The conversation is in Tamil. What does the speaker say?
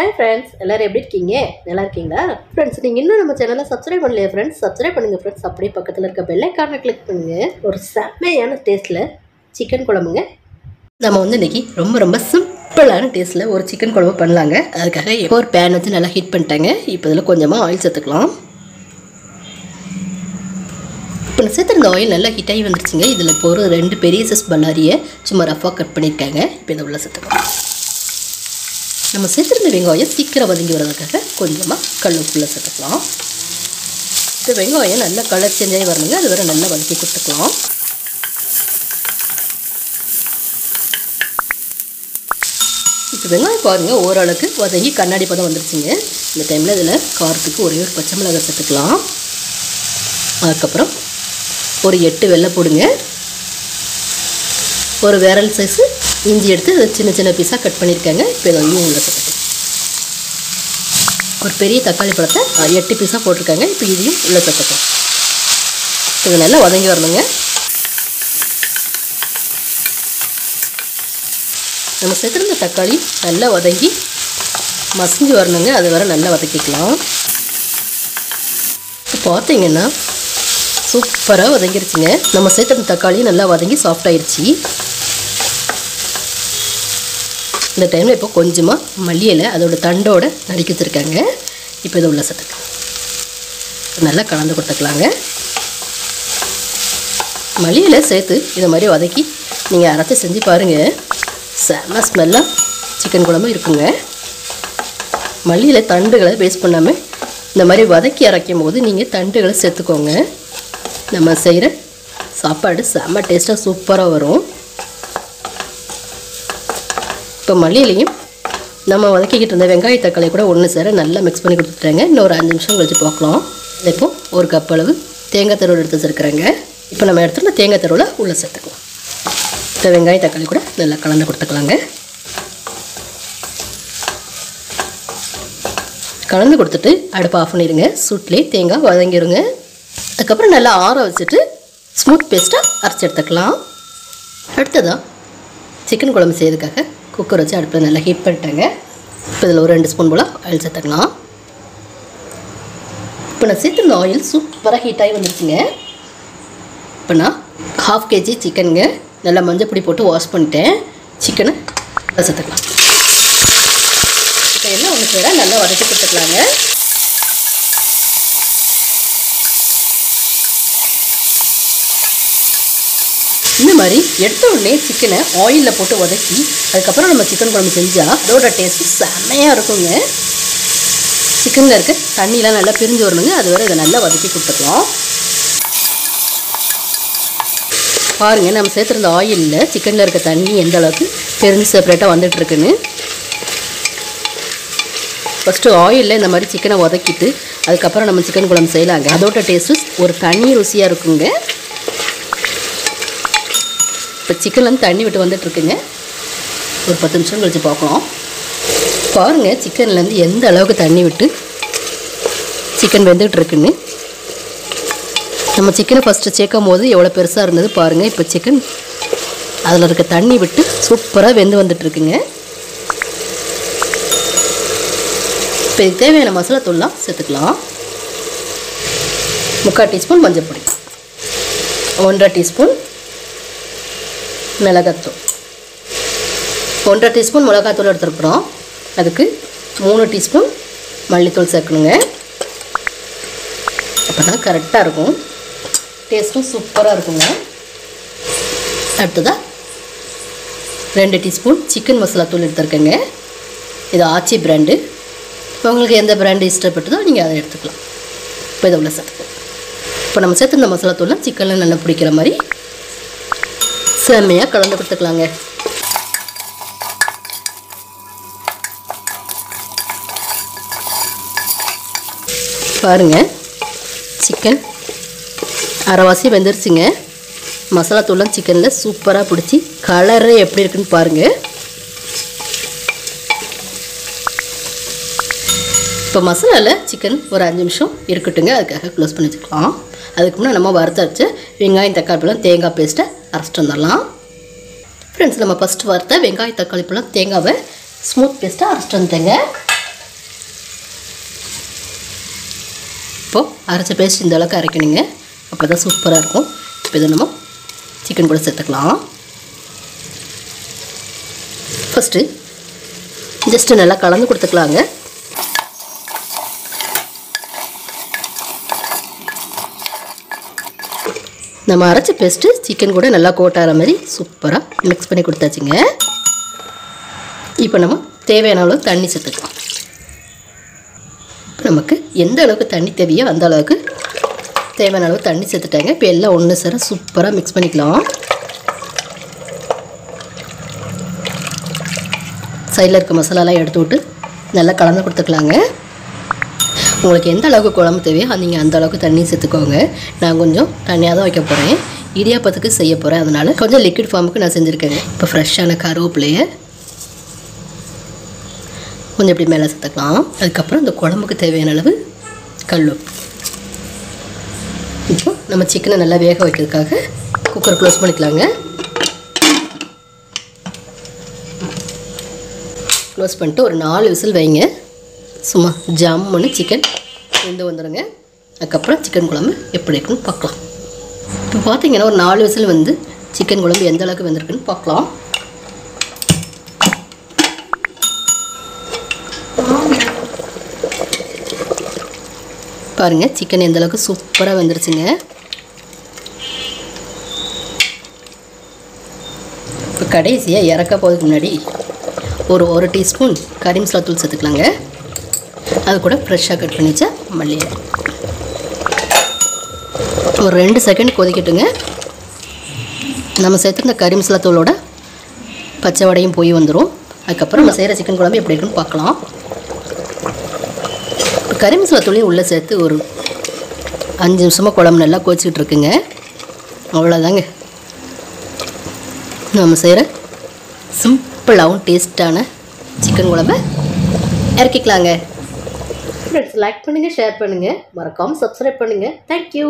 Hi friends, எல்லாரும் எப்படி இருக்கீங்க? நல்லா இருக்கீங்களா? Friends, நீங்க இன்னும் நம்ம சேனலை சப்ஸ்கிரைப் பண்ணலையா friends? சப்ஸ்கிரைப் பண்ணுங்க friends. அப்படியே பக்கத்துல இருக்க பெல் ஐகானை கிளிக் பண்ணுங்க. ஒரு செமையான டேஸ்ட்ல சிக்கன் குழம்புங்க. நம்ம இன்னைக்கு ரொம்ப சிம்பிளான டேஸ்ட்ல ஒரு சிக்கன் குழம்பு பண்ணலாங்க. அதுக்காக ஒரு pan வச்சு நல்லா ஹீட் பண்ணிட்டேங்க. இப்போ இதல கொஞ்சமா ஆயில் சேர்த்துக்கலாம். இப்போ சேர்த்துற ஆயில் நல்லா ஹீட் ஆகி வந்துருச்சுங்க. இதுல இப்போ ஒரு ரெண்டு பெரிய சைஸ் பல்லாரியை சும்மா ரஃபா கட் பண்ணிருக்காங்க. இப்போ இத உள்ள சேர்த்துக்கலாம். நம்ம சேர்த்துருந்த வெங்காயம் சீக்கிரம் வதங்கி வரதுக்காக கொஞ்சமாக கல்லுப்புள்ள சேர்த்துக்கலாம். இந்த வெங்காயம் நல்லா கலர் சேஞ்ச் ஆகி வரணுங்க. அது வரை நல்லா வதக்கி கொடுத்துக்கலாம். இப்போ வெங்காயம் பாருங்கள் ஓரளவுக்கு வதங்கி கண்ணாடி பதம் வந்துருச்சுங்க. இந்த டைமில் இதில் காரத்துக்கு ஒரே ஒரு பச்சை மிளகாய் சேர்த்துக்கலாம். அதுக்கப்புறம் ஒரு 8 வெள்ளை போடுங்க. ஒரு விரல் சைஸு இஞ்சி எடுத்து அதை சின்ன பீஸாக கட் பண்ணியிருக்காங்க. இப்போ இதை வந்து உள்ள சேர்த்துக்கலாம். ஒரு பெரிய தக்காளி பழத்தை 8 பீஸாக போட்டிருக்காங்க. இப்போ இதையும் உள்ள சேர்த்துக்கலாம். இது நல்லா வதங்கி வரணுங்க. நம்ம சேர்த்துருந்த தக்காளி நல்லா வதங்கி மசிஞ்சு வரணுங்க. அது வரை நல்லா வதக்கிக்கலாம். இப்போ பார்த்தீங்கன்னா சூப்பராக வதங்கிருச்சுங்க. நம்ம சேர்த்துருந்த தக்காளி நல்லா வதங்கி சாஃப்ட் ஆயிடுச்சு. இந்த டைமில் இப்போ கொஞ்சமாக மல்லி இலை அதோட தண்டோட நறுக்கி வச்சுருக்காங்க. இப்போ இதை உள்ள சேர்த்துக்கலாம். நல்லா கலந்து கொடுத்துக்கலாங்க. மல்லி இலை சேர்த்து இதை மாதிரி வதக்கி நீங்கள் அரைச்சி செஞ்சு பாருங்கள். செம்ம ஸ்மெல்லாக சிக்கன் குழம்பு இருக்குங்க. மல்லி இலை தண்டுகளை வேஸ்ட் பண்ணாமல் இந்த மாதிரி வதக்கி அரைக்கும் போது நீங்கள் தண்டுகளை சேர்த்துக்கோங்க. நம்ம செய்கிற சாப்பாடு செம்ம டேஸ்ட்டாக சூப்பராக வரும். இப்போ மல்லியிலையும் நம்ம வதக்கிக்கிட்டு இருந்த வெங்காய தக்காளி கூட ஒன்று சேர நல்லா மிக்ஸ் பண்ணி கொடுத்துட்டாங்க. இன்னும் ஒரு 5 நிமிஷம் கழிச்சு பார்க்கலாம். இப்போ ஒரு கப் அளவு தேங்காய் தருவல் எடுத்து வச்சுருக்குறாங்க. இப்போ நம்ம எடுத்துகிட்டு தேங்காய் தருவலை உள்ளே சேர்த்துக்கலாம். இப்போ வெங்காய தக்காளி கூட நல்லா கலந்து கொடுத்துக்கலாங்க. கலந்து கொடுத்துட்டு அடுப்பு ஆஃப் பண்ணிடுங்க. சூட்லேயே தேங்காய் வதங்கிடுங்க. அதுக்கப்புறம் நல்லா ஆற வச்சுட்டு ஸ்மூத் பேஸ்ட்டாக அரைச்சி எடுத்துக்கலாம். அடுத்ததாக சிக்கன் குழம்பு செய்யறதுக்காக குக்கர் வச்சு அடுப்பில் நல்லா ஹீட் பண்ணிட்டாங்க. இப்போ இதில் ஒரு 2 ஸ்பூன் போல் ஆயில் சேர்த்துக்கலாம். இப்போ நான் சேர்த்துருந்த ஆயில் சூப்பராக ஹீட் ஆகி வந்துருச்சுங்க. இப்போ நான் 1/2 kg சிக்கனுங்க நல்லா மஞ்சள் பொடி போட்டு வாஷ் பண்ணிட்டேன். சிக்கனை சேர்த்துக்கலாம். இப்போ எல்லாம் ஒன்று சேர நல்லா வதக்கி கொடுத்துக்கலாங்க. இந்த மாதிரி எடுத்த உடனே சிக்கனை ஆயிலில் போட்டு வதக்கி அதுக்கப்புறம் நம்ம சிக்கன் குழம்பு செஞ்சால் அதோட டேஸ்ட்டு செம்மையாக இருக்குங்க. சிக்கனில் இருக்க தண்ணியெலாம் நல்லா பிரிஞ்சு வரணுங்க. அது வரை இதை நல்லா வதக்கி கொடுத்துக்கலாம். பாருங்கள் நம்ம சேர்த்துருந்த ஆயிலில் சிக்கனில் இருக்க தண்ணி எந்த அளவுக்கு பிரிஞ்சு செப்பரேட்டாக வந்துட்டுருக்குன்னு. ஃபஸ்ட்டு ஆயிலில் இந்த மாதிரி சிக்கனை வதக்கிட்டு அதுக்கப்புறம் நம்ம சிக்கன் குழம்பு செய்யலாங்க. அதோட டேஸ்ட்டு ஒரு தனி ருசியாக இருக்குங்க. இப்போ சிக்கன்லேருந்து தண்ணி விட்டு வந்துட்டுருக்குங்க. ஒரு 10 நிமிஷம் கழிச்சு பார்க்கலாம். பாருங்கள் சிக்கன்லேருந்து எந்த அளவுக்கு தண்ணி விட்டு சிக்கன் வெந்துகிட்ருக்குன்னு. நம்ம சிக்கனை ஃபஸ்ட்டு சேர்க்கும் போது எவ்வளோ பெருசாக இருந்தது பாருங்கள். இப்போ சிக்கன் அதில் இருக்க தண்ணி விட்டு சூப்பராக வெந்து வந்துட்டுருக்குங்க. இப்போ இதுக்கு தேவையான மசாலா தூள்லாம் சேர்த்துக்கலாம். 3/4 டீஸ்பூன் மஞ்சள் பொடி, 1/2 டீஸ்பூன் மிளகாத்தூள், 1/2 டீஸ்பூன் மிளகாத்தூள் எடுத்துருக்குறோம். அதுக்கு 3 டீஸ்பூன் மல்லித்தூள் சேர்க்கணுங்க. அப்போ தான் கரெக்டாக இருக்கும். டேஸ்ட்டும் சூப்பராக இருக்குங்க. அடுத்ததாக 2 டீஸ்பூன் சிக்கன் மசாலா தூள் எடுத்துருக்கேங்க. இது ஆச்சி பிராண்டு. உங்களுக்கு எந்த பிராண்டு இஷ்டப்பட்டதோ நீங்கள் அதை எடுத்துக்கலாம். இப்போ இதை உள்ள சேர்த்துக்கலாம். இப்போ நம்ம சேர்த்துருந்த மசாலா தூள்லாம் சிக்கனில் நல்லா பிடிக்கிற மாதிரி செம்மையாக கலந்து கொடுத்துக்கலாங்க. பாருங்கள் சிக்கன் அரைவாசி வெந்துருச்சுங்க. மசாலா தூள்லாம் சிக்கனில் சூப்பராக பிடிச்சி கலரே எப்படி இருக்குன்னு பாருங்கள். இப்போ மசாலாவில் சிக்கன் ஒரு 5 நிமிஷம் இருக்கட்டுங்க. அதுக்காக க்ளோஸ் பண்ணி வச்சுக்கலாம். அதுக்கு முன்னாடி நம்ம வறுத்தரைச்ச வெங்காயம் தக்காளி பழம் தேங்காய் பேஸ்ட்டை அரைச்சிட்டு வந்துடலாம். ஃப்ரெண்ட்ஸ் நம்ம ஃபஸ்ட்டு வறுத்த வெங்காய தக்காளி பழம் தேங்காவை ஸ்மூத் பேஸ்ட்டாக அரைச்சிட்டு வந்துட்டேங்க. இப்போது அரைச்ச பேஸ்ட் இந்த அளவுக்கு அரைக்கணுங்க. அப்போ தான் சூப்பராக இருக்கும். இப்போ இதை நம்ம சிக்கன் கூட சேர்த்துக்கலாம். ஃபஸ்ட்டு ஜஸ்ட்டு நல்லா கலந்து கொடுத்துக்கலாங்க. நம்ம அரைச்ச பேஸ்ட்டு சிக்கன் கூட நல்லா கோட்டாகிற மாதிரி சூப்பராக மிக்ஸ் பண்ணி கொடுத்தாச்சுங்க. இப்போ நம்ம தேவையான அளவு தண்ணி சேர்த்துக்கலாம். இப்போ நமக்கு எந்த அளவுக்கு தண்ணி தேவையோ அந்த அளவுக்கு தேவையான அளவு தண்ணி சேர்த்துட்டாங்க. இப்போ எல்லாம் ஒன்று சேர சூப்பராக மிக்ஸ் பண்ணிக்கலாம். சைடில் இருக்க மசாலாலாம் எடுத்து விட்டு நல்லா கலந்து கொடுத்துக்கலாங்க. உங்களுக்கு எந்த அளவுக்கு குழம்பு தேவையோ நீங்கள் அந்த அளவுக்கு தண்ணி சேர்த்துக்கோங்க. நான் கொஞ்சம் தண்ணியாக தான் வைக்க போகிறேன். இடியாப்பத்துக்கு செய்ய போகிறேன். அதனால் கொஞ்சம் லிக்விட் ஃபார்முக்கு நான் செஞ்சுருக்கேங்க. இப்போ ஃப்ரெஷ்ஷான கருவேப்பிலையை கொஞ்சம் இப்படி மேலே சேர்த்துக்கலாம். அதுக்கப்புறம் இந்த குழம்புக்கு தேவையான அளவு கல்லுப்பு. இப்போ நம்ம சிக்கனை நல்லா வேக வைக்கிறதுக்காக குக்கரை க்ளோஸ் பண்ணிக்கலாங்க. க்ளோஸ் பண்ணிட்டு ஒரு 4 விசில் வைங்க. சும்மா ஜம்முன்னு சிக்கன் வெந்து வந்துடுங்க. அதுக்கப்புறம் சிக்கன் குழம்பு எப்படி இருக்குன்னு பார்க்கலாம். இப்போ பார்த்தீங்கன்னா ஒரு 4 விசில் வந்து சிக்கன் குழம்பு எந்த அளவுக்கு வெந்திருக்குன்னு பார்க்கலாம். பாருங்கள் சிக்கன் எந்த அளவுக்கு சூப்பராக வெந்துருச்சுங்க. இப்போ கடைசியாக இறக்க போகிறதுக்கு முன்னாடி ஒரு டீஸ்பூன் கறி மசாலா தூள் சேர்த்துக்கலாங்க. அது கூட ஃப்ரெஷ்ஷாக கட் பண்ணி வச்சா மல்லி ஒரு 2 செகண்ட் கொதிக்கட்டுங்க. நம்ம சேர்த்துருந்த கறி மசாலா தூளோட பச்சை வடையும் போய் வந்துடும். அதுக்கப்புறம் நம்ம செய்கிற சிக்கன் குழம்பு எப்படி இருக்குன்னு பார்க்கலாம். இப்போ கறி மசாலா தூளையும் உள்ளே சேர்த்து ஒரு 5 நிமிஷமாக குழம்பு நல்லா கொதிச்சிக்கிட்டு இருக்குங்க. அவ்வளோதாங்க நம்ம செய்கிற சிம்பிளாகவும் டேஸ்ட்டான சிக்கன் குழம்பை இறக்கிக்கலாங்க. ஃப்ரெண்ட்ஸ் லைக் பண்ணுங்கள், ஷேர் பண்ணுங்கள், மறக்காமல் சப்ஸ்கிரைப் பண்ணுங்கள். தேங்க்யூ.